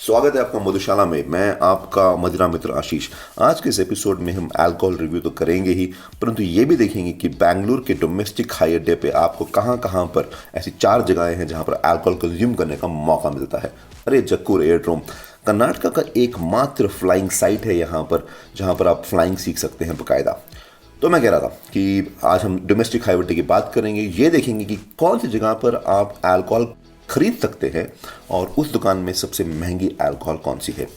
स्वागत है आपका मधुशाला में। मैं आपका मदिरा मित्र आशीष। आज के इस एपिसोड में हम अल्कोहल रिव्यू तो करेंगे ही, परंतु ये भी देखेंगे कि बेंगलुरु के डोमेस्टिक हाई अड्डे पे आपको कहाँ कहाँ पर ऐसी 4 जगहें हैं जहाँ पर अल्कोहल कंज्यूम करने का मौका मिलता है। अरे जक्कूर एयरड्रोम कर्नाटका का एकमात्र फ्लाइंग साइट है यहाँ पर, जहाँ पर आप फ्लाइंग सीख सकते हैं बाकायदा। तो मैं कह रहा था कि आज हम डोमेस्टिक हाई अड्डे की बात करेंगे, ये देखेंगे कि कौन सी जगह पर आप अल्कोहल खरीद सकते हैं और उस दुकान में सबसे महंगी अल्कोहल कौन सी है।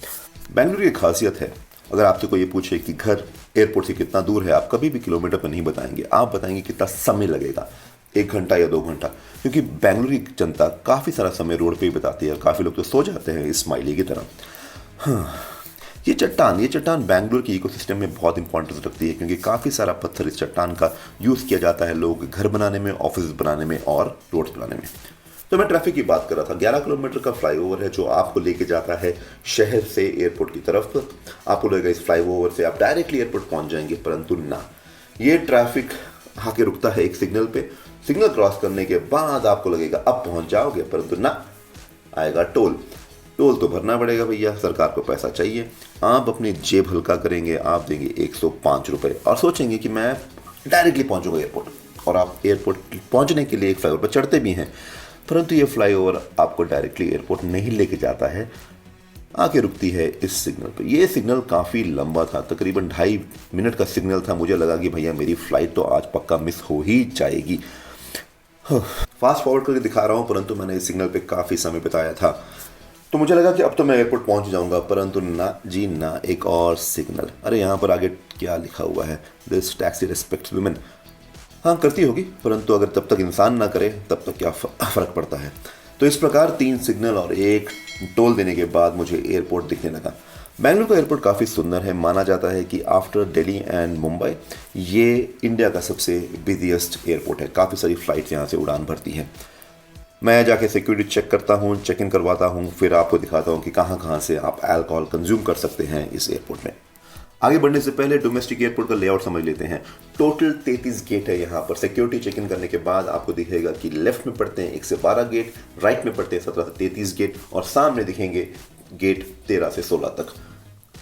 बेंगलुरु की खासियत है, अगर आपसे कोई ये पूछे कि घर एयरपोर्ट से कितना दूर है, आप कभी भी किलोमीटर पर नहीं बताएंगे, आप बताएंगे कितना समय लगेगा, 1 घंटा या 2 घंटा। क्योंकि बेंगलुरु की जनता काफ़ी सारा समय रोड पे ही बताती है और काफ़ी लोग तो सो जाते हैं स्माइली की तरह। हाँ, ये चट्टान बेंगलुरु के इकोसिस्टम में बहुत इंपॉर्टेंस रखती है, क्योंकि काफ़ी सारा पत्थर इस चट्टान का यूज़ किया जाता है लोग घर बनाने में, ऑफिस बनाने में और रोड्स बनाने में। तो मैं ट्रैफिक की बात कर रहा था। 11 किलोमीटर का फ्लाईओवर है जो आपको लेके जाता है शहर से एयरपोर्ट की तरफ। आपको लगेगा इस फ्लाईओवर से आप डायरेक्टली एयरपोर्ट पहुंच जाएंगे, परंतु ना, ये ट्रैफिक आके रुकता है एक सिग्नल पे। सिग्नल क्रॉस करने के बाद आपको लगेगा अब पहुंच जाओगे, परंतु ना, आएगा टोल। टोल तो भरना पड़ेगा भैया, सरकार को पैसा चाहिए। आप अपनी जेब हल्का करेंगे, आप देंगे 105 रुपये और सोचेंगे कि मैं डायरेक्टली पहुंचूंगा एयरपोर्ट। और आप एयरपोर्ट पहुंचने के लिए एक फ्लाईओवर पर चढ़ते भी हैं, परंतु ये फ्लाईओवर आपको डायरेक्टली एयरपोर्ट नहीं लेके जाता है, आके रुकती है इस सिग्नल पर। ये सिग्नल काफ़ी लंबा था, तकरीबन 2.5 मिनट का सिग्नल था। मुझे लगा कि भैया मेरी फ़्लाइट तो आज पक्का मिस हो ही जाएगी। फास्ट फॉरवर्ड करके दिखा रहा हूँ, परंतु मैंने इस सिग्नल पे काफ़ी समय बिताया था, तो मुझे लगा कि अब तो मैं एयरपोर्ट पहुंच जाऊंगा, परंतु ना जी ना, एक और सिग्नल। अरे यहाँ पर आगे क्या लिखा हुआ है, दिस टैक्सी रिस्पेक्ट्स वुमेन। हाँ, करती होगी, परंतु अगर तब तक इंसान ना करे तब तक क्या फ़र्क पड़ता है। तो इस प्रकार 3 सिग्नल और एक टोल देने के बाद मुझे एयरपोर्ट दिखने लगा। बेंगलुरु का एयरपोर्ट काफ़ी सुंदर है। माना जाता है कि आफ्टर दिल्ली एंड मुंबई ये इंडिया का सबसे बिजिएस्ट एयरपोर्ट है। काफ़ी सारी फ़्लाइट्स यहाँ से उड़ान भरती हैं। मैं जाके सिक्योरिटी चेक करता हूँ, चेक इन करवाता हूँ, फिर आपको दिखाता हूँ कि कहाँ कहाँ से आप अल्कोहल कंज्यूम कर सकते हैं इस एयरपोर्ट में। आगे बढ़ने से पहले डोमेस्टिक एयरपोर्ट का लेआउट समझ लेते हैं। टोटल 33 गेट है यहाँ पर। सिक्योरिटी चेक इन करने के बाद आपको दिखेगा कि लेफ्ट में पड़ते हैं 1 से 12 गेट, राइट में पड़ते हैं 17 से 33 गेट और सामने दिखेंगे गेट 13 से 16 तक।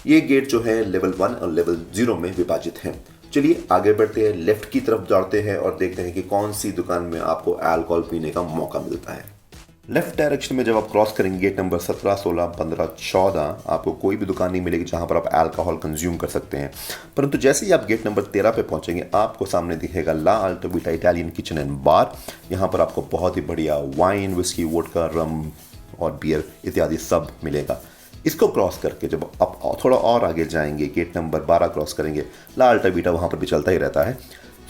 ये गेट जो है लेवल 1 और लेवल 0 में विभाजित हैं। चलिए आगे बढ़ते हैं, लेफ्ट की तरफ दौड़ते हैं और देखते हैं कि कौन सी दुकान में आपको अल्कोहल पीने का मौका मिलता है। लेफ्ट डायरेक्शन में जब आप क्रॉस करेंगे गेट नंबर 17, 16, 15, 14, आपको कोई भी दुकान नहीं मिलेगी जहां पर आप अल्कोहल कंज्यूम कर सकते हैं। परंतु जैसे ही आप गेट नंबर 13 पे पहुंचेंगे, आपको सामने दिखेगा ला अल्टा वीटा इटालियन किचन एंड बार। यहां पर आपको बहुत ही बढ़िया वाइन, विस्की, वोडका, रम और बियर इत्यादि सब मिलेगा। इसको क्रॉस करके जब आप थोड़ा और आगे जाएंगे, गेट नंबर 12 क्रॉस करेंगे, ला अल्टा वीटा वहाँ पर भी चलता ही रहता है।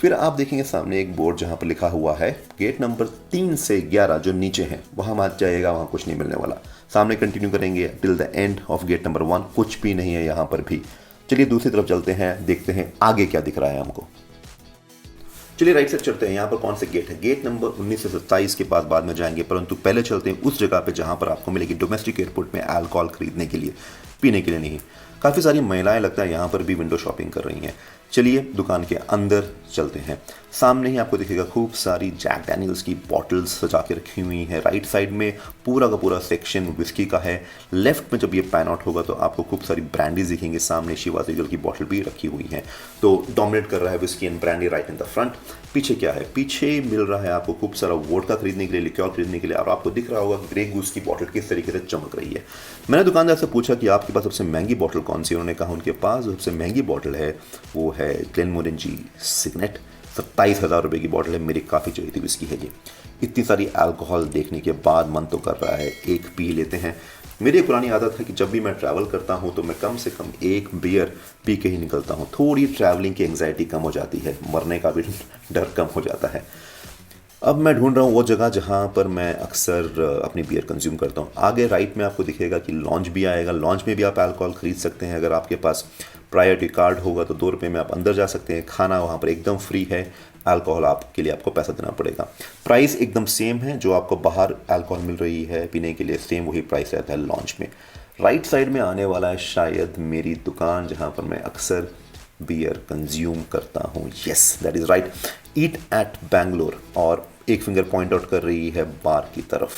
फिर आप देखेंगे सामने एक बोर्ड जहाँ पर लिखा हुआ है गेट नंबर 3 से 11 जो नीचे हैं, वहाँ मत जाइएगा, वहाँ कुछ नहीं मिलने वाला। सामने कंटिन्यू करेंगे till the end of gate number 1, कुछ भी नहीं है यहाँ पर भी। चलिए दूसरी तरफ चलते हैं, देखते हैं आगे क्या दिख रहा है हमको। चलिए राइट साइड चलते हैं, यहाँ पर कौन से गेट है। गेट नंबर 19 से 27 के बाद में जाएंगे, परंतु पहले चलते हैं उस जगह पे जहाँ पर आपको मिलेगी डोमेस्टिक एयरपोर्ट में अल्कोहल खरीदने के लिए, पीने के लिए नहीं। काफ़ी सारी महिलाएं लगता है यहाँ पर भी विंडो शॉपिंग कर रही हैं। चलिए दुकान के अंदर चलते हैं। सामने ही आपको दिखेगा खूब सारी जैक डैनियल्स की बॉटल्स सजा के रखी हुई हैं। राइट साइड में पूरा का पूरा सेक्शन विस्की का है। लेफ्ट में जब ये पैन आउट होगा तो आपको खूब सारी ब्रांडीज दिखेंगे। सामने शिवा सिगल की बॉटल भी रखी हुई है। तो डोमिनेट कर रहा है whisky and brandy right in the front. पीछे क्या है, पीछे मिल रहा है आपको खूब सारा वोडका खरीदने के लिए, लिक्योर खरीदने के लिए, और आपको दिख रहा होगा कि ग्रे गूस की बॉटल किस तरीके से चमक रही है। मैंने दुकानदार से पूछा कि आपके पास सबसे महंगी बॉटल कौन सी है। उन्होंने कहा उनके पास जो सबसे महंगी बॉटल है वो है ग्लेनमोरेंजी सिग्नेट, 27,000 रुपये की बॉटल है। मेरी काफ़ी चाहिए थी विस्की है ये। इतनी सारी अल्कोहल देखने के बाद मन तो कर रहा है एक पी लेते हैं। मेरी एक पुरानी आदत है कि जब भी मैं ट्रैवल करता हूँ तो मैं कम से कम एक बियर पी के ही निकलता हूँ। थोड़ी ट्रैवलिंग की एंग्जाइटी कम हो जाती है, मरने का भी डर कम हो जाता है। अब मैं ढूंढ रहा हूँ वो जगह जहाँ पर मैं अक्सर अपनी बियर कंज्यूम करता हूँ। आगे राइट में आपको दिखेगा कि लॉन्च भी आएगा। लॉन्च में भी आप अल्कोहल खरीद सकते हैं। अगर आपके पास प्रायोरिटी कार्ड होगा तो 2 रुपये में आप अंदर जा सकते हैं। खाना वहाँ पर एकदम फ्री है। अल्कोहल आपके लिए आपको पैसा देना पड़ेगा। प्राइस एकदम सेम है जो आपको बाहर अल्कोहल मिल रही है पीने के लिए, सेम वही प्राइस रहता है लॉन्च में। राइट साइड में आने वाला है शायद मेरी दुकान जहाँ पर मैं अक्सर बियर कंज्यूम करता हूँ। Yes, that is right, eat at Bangalore. और एक फिंगर पॉइंट आउट कर रही है बार की तरफ।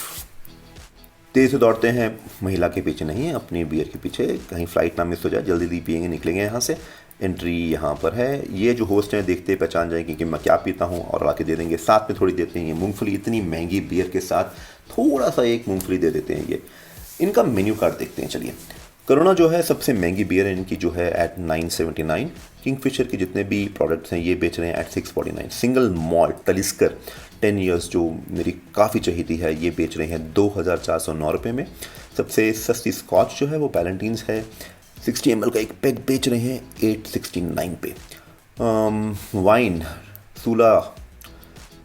तेज़ से दौड़ते हैं, महिला के पीछे नहीं, अपनी बियर के पीछे, कहीं फ़्लाइट ना मिस हो जाए, जल्दी जल्दी पिएंगे निकलेंगे यहाँ से। एंट्री यहाँ पर है। ये जो होस्ट हैं देखते पहचान जाएंगे कि मैं क्या पीता हूँ और ला के दे देंगे। साथ में थोड़ी देते हैं ये मूंगफली, इतनी महंगी बियर के साथ थोड़ा सा एक मूंगफली दे देते हैं ये। इनका मेन्यू कार्ड देखते हैं चलिए। करोना जो है सबसे महंगी बियर है इनकी, जो है एट 979। किंगफिशर के जितने भी प्रोडक्ट्स हैं ये बेच रहे हैं एट 649। सिंगल मॉल्ट तलिस्कर 10 इयर्स जो मेरी काफ़ी चाहिए है, ये बेच रहे हैं 2409 रुपये में। सबसे सस्ती स्कॉच जो है वो पैलेंटीन्स है, 60 ml का एक पैक बेच रहे हैं 869 पे। वाइन सूला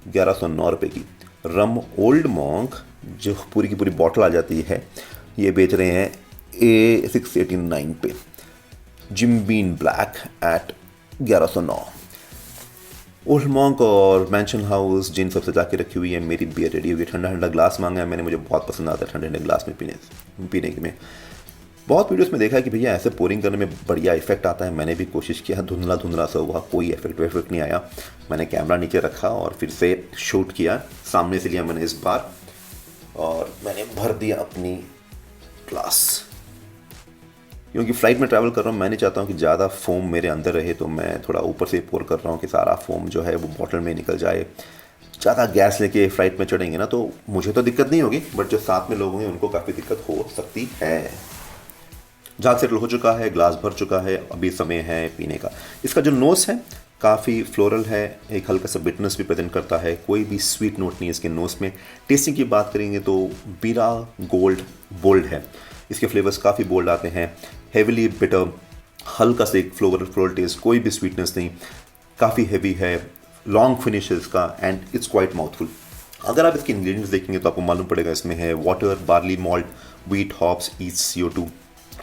1109 रुपये की। रम ओल्ड मॉन्क जो पूरी की पूरी बॉटल आ जाती है, ये बेच रहे हैं 689 पे। Jim Beam Black at 1109। Old Monk और मैंशन हाउस जिन सबसे जाके रखी हुई है, मेरी बियर रेडी हुई। ठंडा ठंडा ग्लास मांगा है मैंने, मुझे बहुत पसंद आता है ठंडे ठंडे ग्लास में पीने के में। बहुत वीडियोस में देखा है कि भैया ऐसे पोरिंग करने में बढ़िया इफेक्ट आता है, मैंने भी कोशिश किया, धुंधला धुंधला सा हुआ, कोई इफेक्ट नहीं आया। मैंने कैमरा नीचे रखा और फिर से शूट किया, सामने से लिया मैंने इस बार और मैंने भर दिया अपनी ग्लास। क्योंकि फ़्लाइट में ट्रैवल कर रहा हूँ, मैं नहीं चाहता हूँ कि ज़्यादा फोम मेरे अंदर रहे, तो मैं थोड़ा ऊपर से पोर कर रहा हूँ कि सारा फोम जो है वो बॉटल में निकल जाए। ज़्यादा गैस लेके फ़्लाइट में चढ़ेंगे ना तो मुझे तो दिक्कत नहीं होगी, बट जो साथ में लोग होंगे उनको काफ़ी दिक्कत हो सकती है। झाग सेटल हो चुका है, ग्लास भर चुका है, अभी समय है पीने का। इसका जो नोस है काफ़ी फ्लोरल है, एक हल्का सा बिटनेस भी प्रेजेंट करता है, कोई भी स्वीट नोट नहीं है इसके नोस में। टेस्टिंग की बात करेंगे तो बीरा गोल्ड बोल्ड है, इसके फ्लेवर्स काफ़ी बोल्ड आते हैं। हेविली बिटर, हल्का से एक फ्लोरल टेस्ट, कोई भी स्वीटनेस नहीं, काफ़ी हैवी है, लॉन्ग फिनिश है इसका एंड इट्स क्वाइट माउथफुल। अगर आप इसके इंग्रेडिएंट्स देखेंगे तो आपको मालूम पड़ेगा इसमें है water, barley malt, wheat, hops, east, CO2,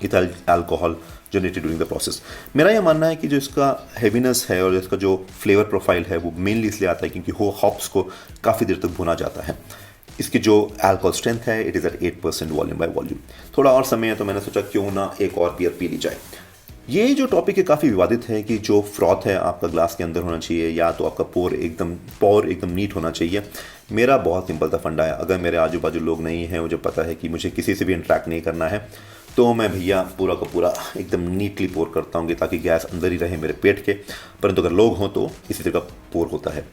ethyl alcohol generated during the process. मेरा यह मानना है कि जो इसका हैवीनेस है और इसका जो फ्लेवर प्रोफाइल है वो मेनली इसलिए आता है क्योंकि वो हॉप्स को काफ़ी देर तक भुना जाता है। इसकी जो अल्कोहल स्ट्रेंथ है it is at 8% volume by volume. थोड़ा और समय है तो मैंने सोचा क्यों ना एक और बियर पी ली जाए। ये जो टॉपिक है काफ़ी विवादित है कि जो फ्रॉथ है आपका ग्लास के अंदर होना चाहिए या तो आपका पोर एकदम नीट होना चाहिए। मेरा बहुत सिंपल सा फंडा है, अगर मेरे आजू बाजू लोग नहीं हैं, मुझे पता है कि मुझे किसी से भी इंटरेक्ट नहीं करना है, तो मैं भैया पूरा का पूरा एकदम नीटली पोर करता हूँ ताकि गैस अंदर ही रहे मेरे पेट के। परंतु अगर लोग हों तो इसी तरह का पोर होता है।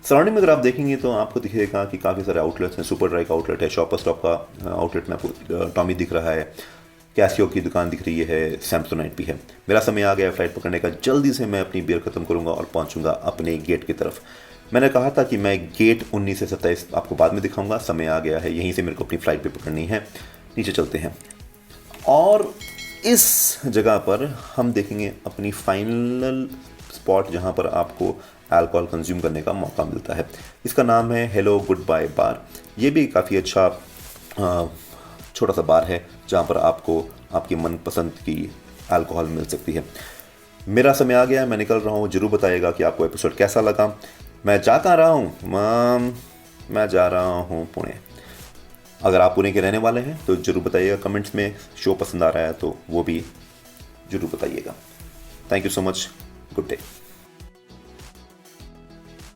सराउंडिंग में अगर आप देखेंगे तो आपको दिखेगा कि काफ़ी सारे आउटलेट्स हैं। सुपर ड्राई का आउटलेट है, शॉपर स्टॉप का आउटलेट में आपको टॉमी दिख रहा है, कैसियो की दुकान दिख रही है, सैमसोनाइट भी है। मेरा समय आ गया फ्लाइट पकड़ने का, जल्दी से मैं अपनी बियर ख़त्म करूँगा और पहुँचूँगा अपने गेट की तरफ। मैंने कहा था कि मैं गेट 19 से 27 आपको बाद में दिखाऊंगा, समय आ गया है, यहीं से मेरे को अपनी फ़्लाइट भी पकड़नी है। नीचे चलते हैं और इस जगह पर हम देखेंगे अपनी फाइनल स्पॉट जहाँ पर आपको अल्कोहल कंज्यूम करने का मौका मिलता है। इसका नाम है हेलो गुड बाय बार। ये भी काफ़ी अच्छा छोटा सा बार है जहाँ पर आपको आपकी मनपसंद की अल्कोहल मिल सकती है। मेरा समय आ गया, मैं निकल रहा हूँ। ज़रूर बताइएगा कि आपको एपिसोड कैसा लगा। मैं जा कहाँ रहा हूँ? मैं जा रहा हूँ पुणे। अगर आप पुणे के रहने वाले हैं तो ज़रूर बताइएगा कमेंट्स में। शो पसंद आ रहा है तो वो भी ज़रूर बताइएगा। Thank you so much. Good day.